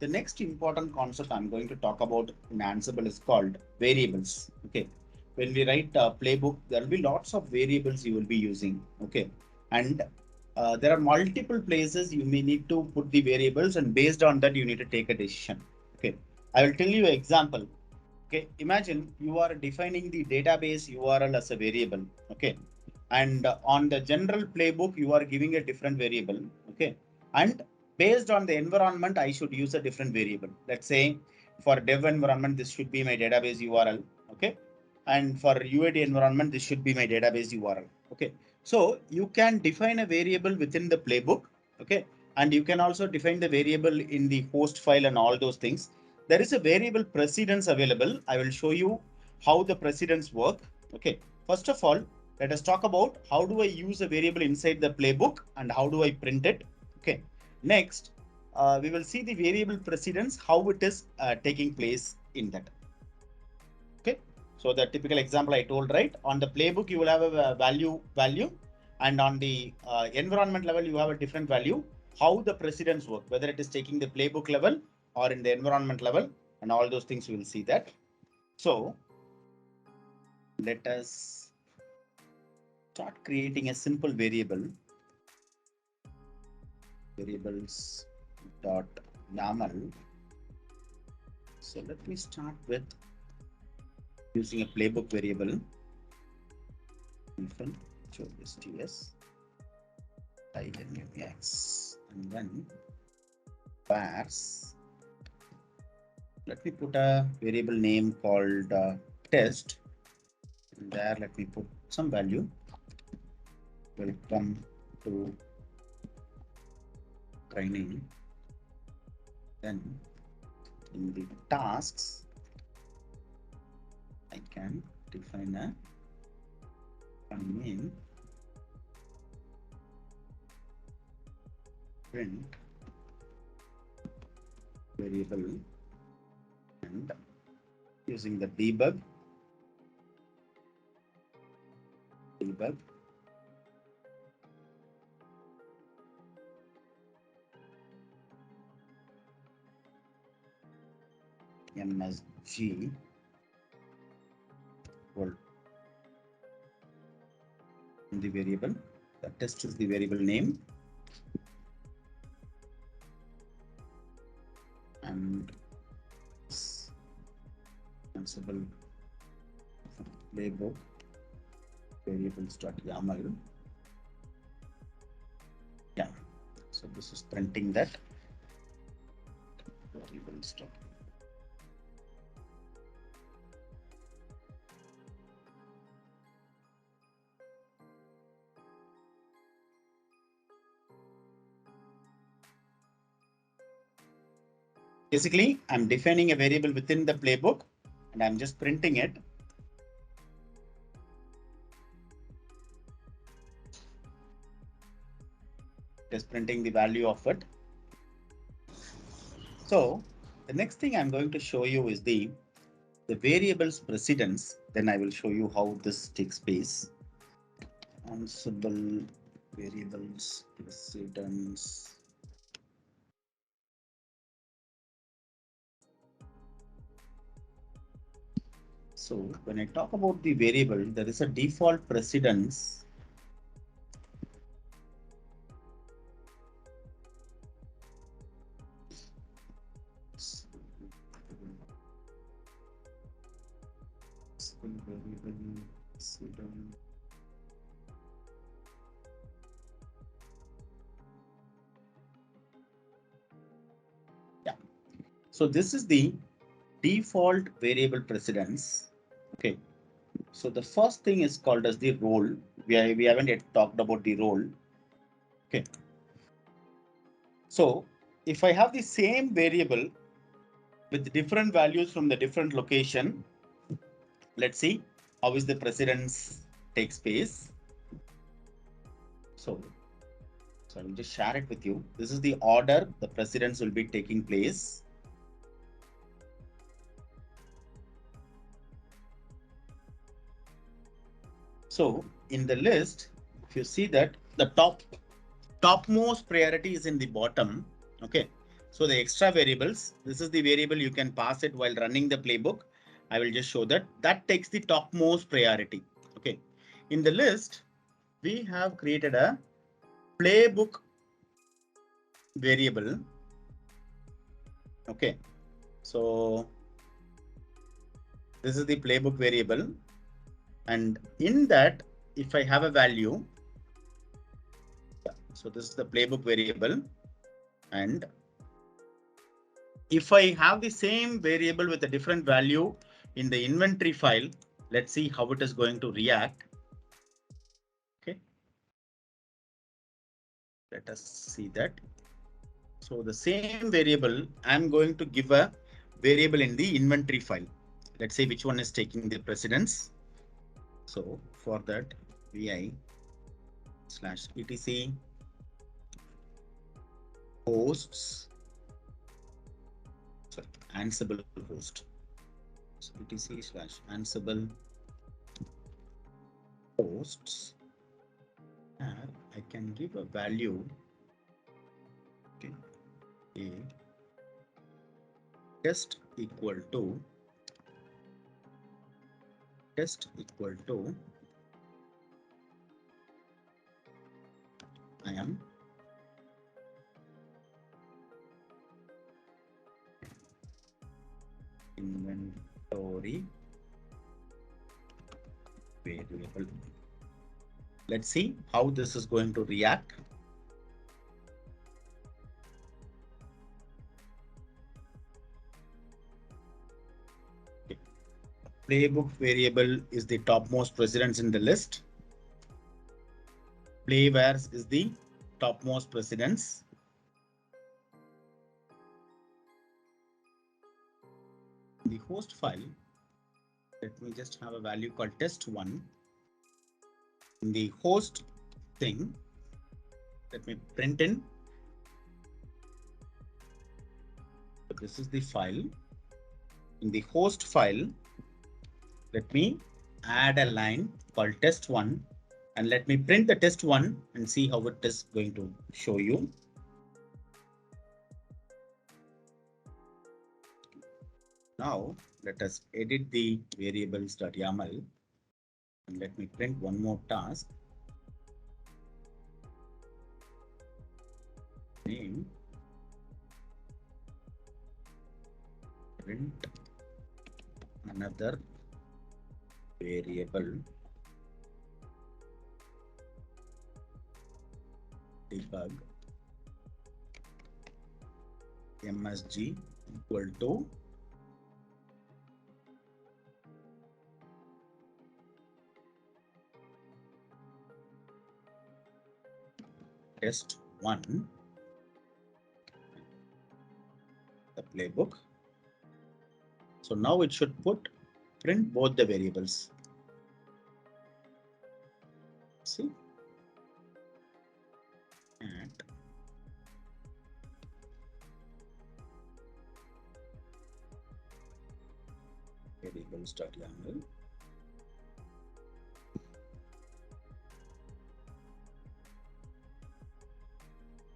next important concept I'm going to talk about in Ansible is called variables. Okay. When we write a playbook, there will be lots of variables you will be using. Okay. And there are multiple places you may need to put the variables, and based on that, you need to take a decision. Okay. I will tell you an example. Okay. Imagine you are defining the database URL as a variable. Okay. And on the general playbook, you are giving a different variable. Okay. And based on the environment, I should use a different variable. Let's say for dev environment, this should be my database URL. Okay. And for UAD environment, this should be my database URL. Okay. So you can define a variable within the playbook. Okay. And you can also define the variable in the host file and all those things. There is a variable precedence available. I will show you how the precedence work. Okay. First of all, let us talk about how do I use a variable inside the playbook and how do I print it. Okay. Next, we will see the variable precedence, how it is taking place in that. Okay. So the typical example I told, right? On the playbook, you will have a value, and on the environment level, you have a different value. How the precedence work, whether it is taking the playbook level or in the environment level, and all those things, we will see that. So let us start creating a simple variable. Variables dot YAML. So let me start with using a playbook variable. STS INUX, and then vars. Let me put a variable name called test. And there, let me put some value. Welcome to training. Then in the tasks, I can define a name, print variable, and using the debug MSG world. The variable, the test is the variable name, and Ansible playbook variables.yaml. Yeah, so this is printing that variables. Basically, I'm defining a variable within the playbook and I'm just printing it. Just printing the value of it. So the next thing I'm going to show you is the variables precedence. Then I will show you how this takes place. Ansible variables precedence. So when I talk about the variable, there is a default precedence. Yeah. So this is the default variable precedence. Okay. So the first thing is called as the role. We haven't yet talked about the role. Okay. So if I have the same variable with different values from the different location, let's see how is the precedence takes place. So I will just share it with you. This is the order the precedence will be taking place. So in the list, if you see that the topmost priority is in the bottom. Okay. So the extra variables, this is the variable you can pass it while running the playbook. I will just show that takes the topmost priority. Okay. In the list, we have created a playbook variable. Okay. So this is the playbook variable. And in that, if I have a value, so this is the playbook variable. And if I have the same variable with a different value in the inventory file, let's see how it is going to react. Okay. Let us see that. So the same variable, I'm going to give a variable in the inventory file. Let's say which one is taking the precedence. So for that, vi/etc hosts, sorry, Ansible host. So etc/Ansible hosts. And I can give a value. Okay. A test equal to I am inventory variable. Let's see how this is going to react. Okay. Playbook variable is the topmost precedence in the list. Playwares is the topmost precedence. The host file, let me just have a value called test1. In the host thing, let me print in. So this is the file. In the host file, let me add a line called test1 and let me print the test1 and see how it is going to show you. Now let us edit the variables.yaml and let me print one more task. Name print another variable debug msg equal to test1, the playbook. So now it should print both the variables. See? And variables.yaml.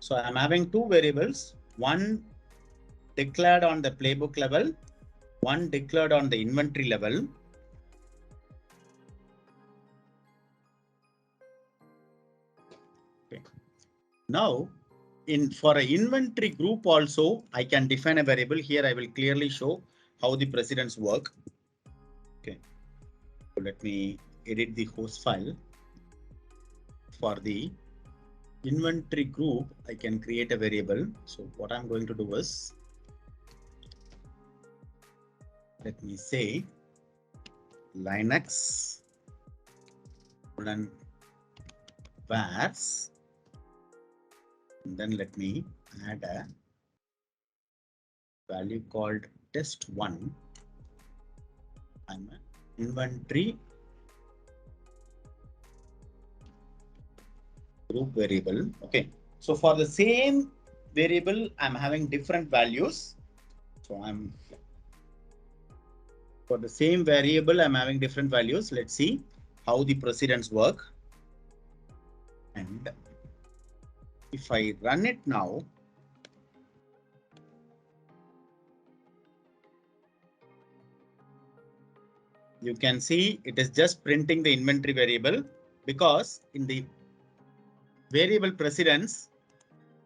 So I'm having two variables, one declared on the playbook level, one declared on the inventory level. Okay. Now, for an inventory group also, I can define a variable. Here I will clearly show how the precedence work. Okay. So let me edit the host file. For the inventory group, I can create a variable. So what I'm going to do is, let me say Linux vars, and then let me add a value called test1. I'm an inventory group variable. Okay, so for the same variable, I'm having different values. So for the same variable, I'm having different values. Let's see how the precedence work. And if I run it now, you can see it is just printing the inventory variable, because in the variable precedence,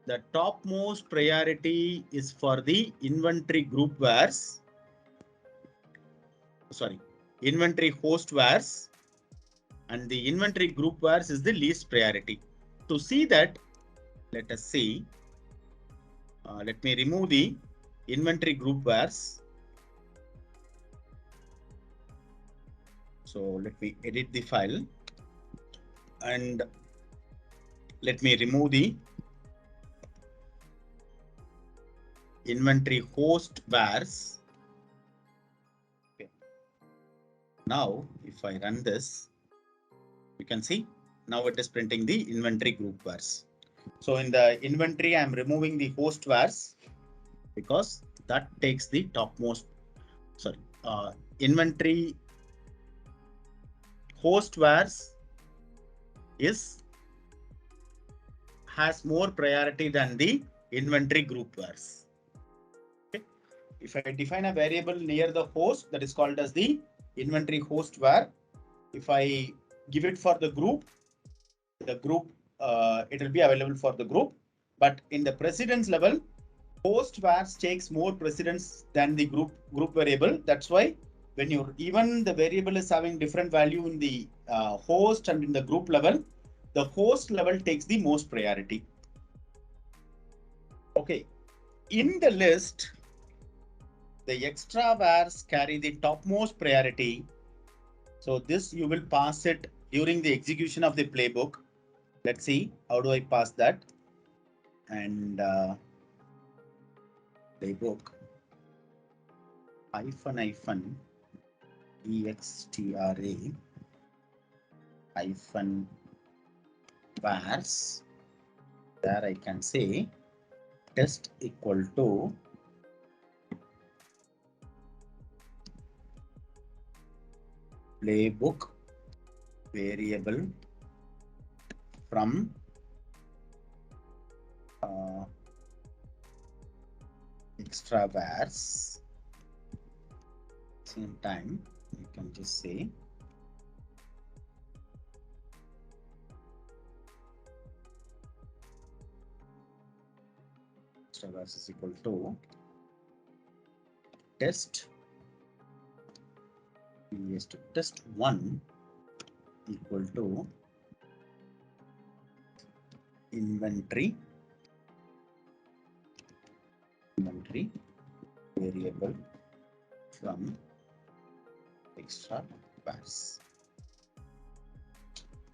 the topmost priority is for the inventory group vars. Sorry, inventory host vars, and the inventory group vars is the least priority. To see that, let us see. Let me remove the inventory group vars. So let me edit the file and let me remove the inventory host vars. Okay. Now, if I run this, you can see now it is printing the inventory group vars. So in the inventory, I'm removing the host vars because that takes the topmost. Sorry, inventory host vars has more priority than the inventory group vars. Okay. If I define a variable near the host, that is called as the inventory host var. If I give it for the group it will be available for the group. But in the precedence level, host vars takes more precedence than the group variable. That's why when even the variable is having different value in the host and in the group level, the host level takes the most priority. Okay, in the list, the extra vars carry the topmost priority. So this you will pass it during the execution of the playbook. Let's see, how do I pass that? And playbook -extra -vars. There I can say test equal to playbook variable from extra vars. Same time, you can just say extra vars is equal to test test1 equal to inventory variable from extra vars.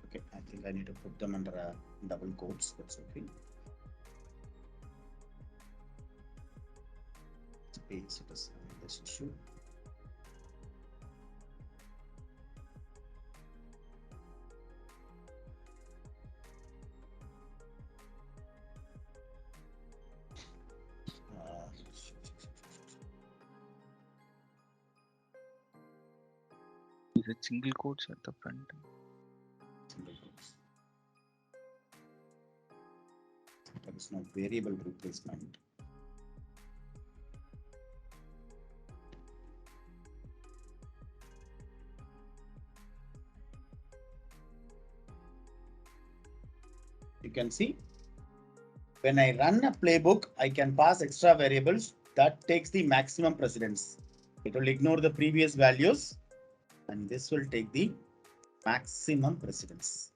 Okay, I think I need to put them under double quotes. That's okay. Space, it is this issue. Is it single quotes at the front? Single quotes. There is no variable replacement. You can see when I run a playbook, I can pass extra variables that takes the maximum precedence. It will ignore the previous values and this will take the maximum precedence.